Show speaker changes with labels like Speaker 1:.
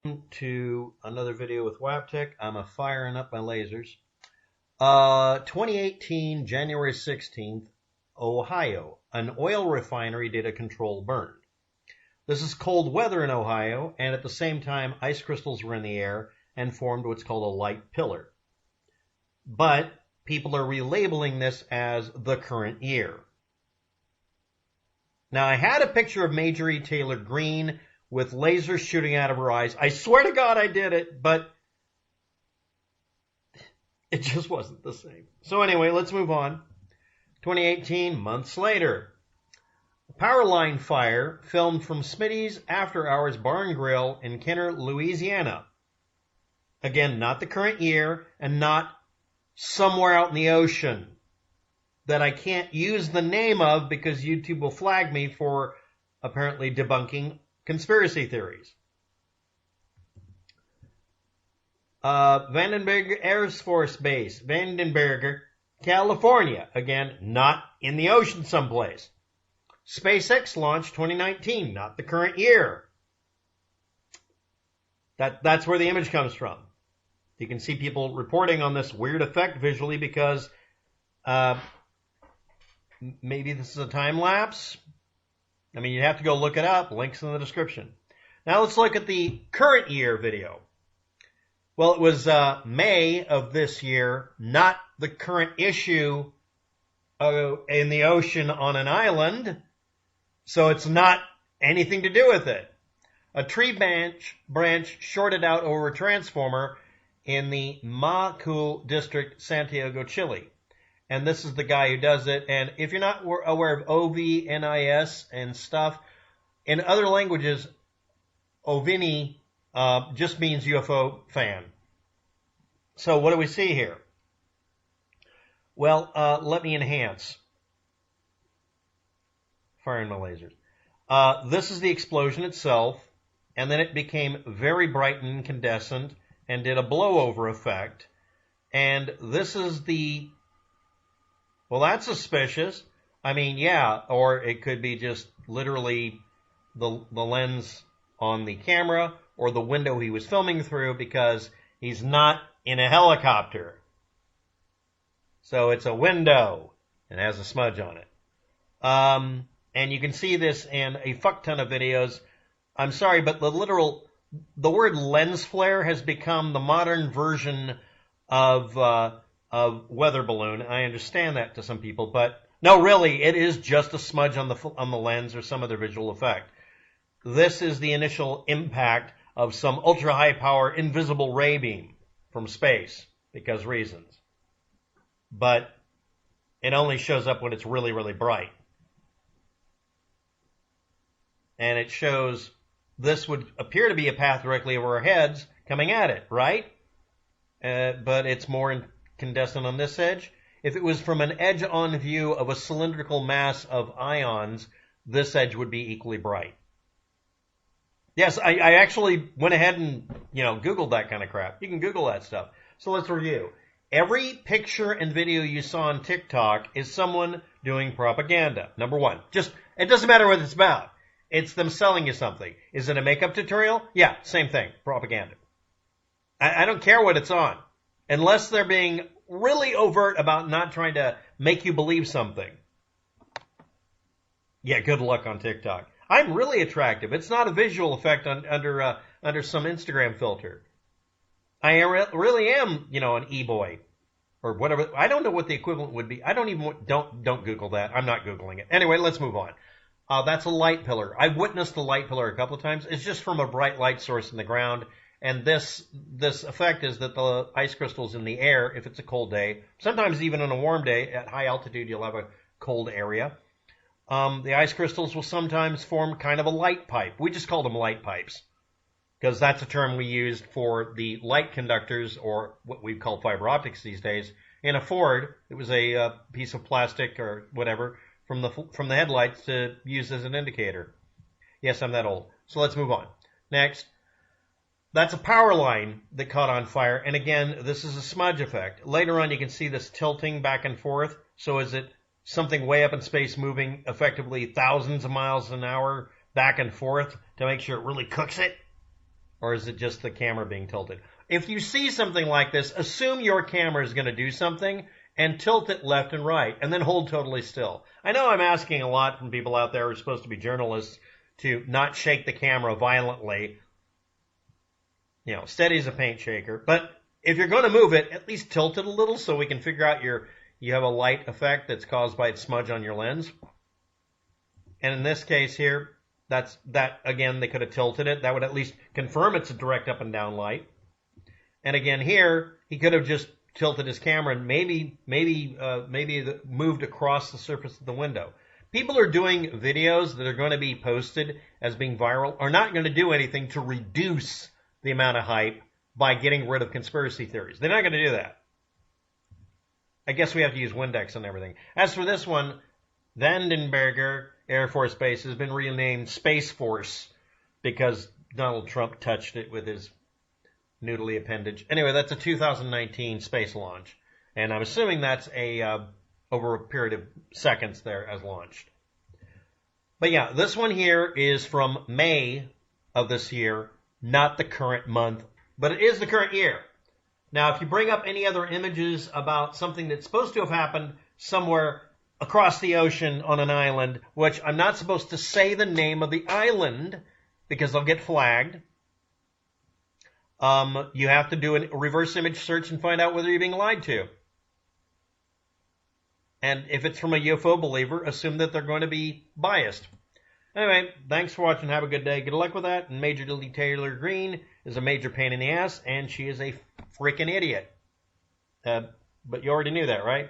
Speaker 1: To another video with Waptec. I'm firing up my lasers. 2018, January 16th, Ohio. An oil refinery did a controlled burn. This is cold weather in Ohio, and at the same time, ice crystals were in the air and formed what's called a light pillar. But people are relabeling this as the current year. Now, I had a picture of Major E. Taylor Greene with lasers shooting out of her eyes. I swear to God I did it, but it just wasn't the same. So anyway, let's move on. 2018, months later. A power line fire filmed from Smitty's After Hours Bar and Grill in Kenner, Louisiana. Again, not the current year and not somewhere out in the ocean that I can't use the name of because YouTube will flag me for apparently debunking conspiracy theories. Vandenberg Air Force Base, Vandenberg, California. Again, not in the ocean someplace. SpaceX launch 2019, not the current year. That's where the image comes from. You can see people reporting on this weird effect visually because maybe this is a time lapse. I mean, you have to go look it up. Links in the description. Now let's look at the current year video. Well, it was May of this year, not the current issue in the ocean on an island. So it's not anything to do with it. A tree branch shorted out over a transformer in the Macul district, Santiago, Chile. And this is the guy who does it. And if you're not aware of OVNIS and stuff, in other languages, OVNI just means UFO fan. So what do we see here? Well, let me enhance. Firing my lasers. This is the explosion itself. And then it became very bright and incandescent and did a blowover effect. And this is the... Well, that's suspicious. I mean, yeah, or it could be just literally the lens on the camera or the window he was filming through because he's not in a helicopter. So it's a window and has a smudge on it. And you can see this in a fuck ton of videos. I'm sorry, but the word lens flare has become the modern version of weather balloon. I understand that to some people, but no, really, it is just a smudge on the lens or some other visual effect. This is the initial impact of some ultra high power invisible ray beam from space because reasons. But it only shows up when it's really, really bright. And it shows this would appear to be a path directly over our heads coming at it, right? But it's more incandescent on this edge. If it was from an edge-on view of a cylindrical mass of ions, this edge would be equally bright. Yes, I actually went ahead and, Googled that kind of crap. You can Google that stuff. So let's review. Every picture and video you saw on TikTok is someone doing propaganda. Number one. It doesn't matter what it's about. It's them selling you something. Is it a makeup tutorial? Yeah, same thing. Propaganda. I don't care what it's on. Unless they're being really overt about not trying to make you believe something. Yeah, good luck on TikTok. I'm really attractive. It's not a visual effect under some Instagram filter. I really am, an e-boy or whatever. I don't know what the equivalent would be. Don't Google that. I'm not Googling it. Anyway, let's move on. That's a light pillar. I've witnessed the light pillar a couple of times. It's just from a bright light source in the ground. And this effect is that the ice crystals in the air, if it's a cold day, sometimes even on a warm day at high altitude, you'll have a cold area. The ice crystals will sometimes form kind of a light pipe. We just call them light pipes because that's a term we used for the light conductors or what we call fiber optics these days. In a Ford, it was a piece of plastic or whatever from the headlights to use as an indicator. Yes, I'm that old. So let's move on. Next. That's a power line that caught on fire. And again, this is a smudge effect. Later on, you can see this tilting back and forth. So is it something way up in space moving effectively thousands of miles an hour back and forth to make sure it really cooks it? Or is it just the camera being tilted? If you see something like this, assume your camera is going to do something and tilt it left and right, and then hold totally still. I know I'm asking a lot from people out there who are supposed to be journalists to not shake the camera violently. You know, steady as a paint shaker. But if you're going to move it, at least tilt it a little so we can figure out you have a light effect that's caused by its smudge on your lens. And in this case here, again, they could have tilted it. That would at least confirm it's a direct up and down light. And again here, he could have just tilted his camera and maybe moved across the surface of the window. People are doing videos that are going to be posted as being viral are not going to do anything to reduce the amount of hype by getting rid of conspiracy theories. They're not going to do that. I guess we have to use Windex and everything. As for this one, Vandenberger Air Force Base has been renamed Space Force because Donald Trump touched it with his noodly appendage. Anyway, that's a 2019 space launch. And I'm assuming that's over a period of seconds there as launched. But yeah, this one here is from May of this year, not the current month, but it is the current year. Now, if you bring up any other images about something that's supposed to have happened somewhere across the ocean on an island, which I'm not supposed to say the name of the island because they'll get flagged, you have to do a reverse image search and find out whether you're being lied to. And if it's from a UFO believer, assume that they're going to be biased. Anyway, thanks for watching. Have a good day. Good luck with that. And Major Lily Taylor Greene is a major pain in the ass, and she is a freaking idiot. But you already knew that, right?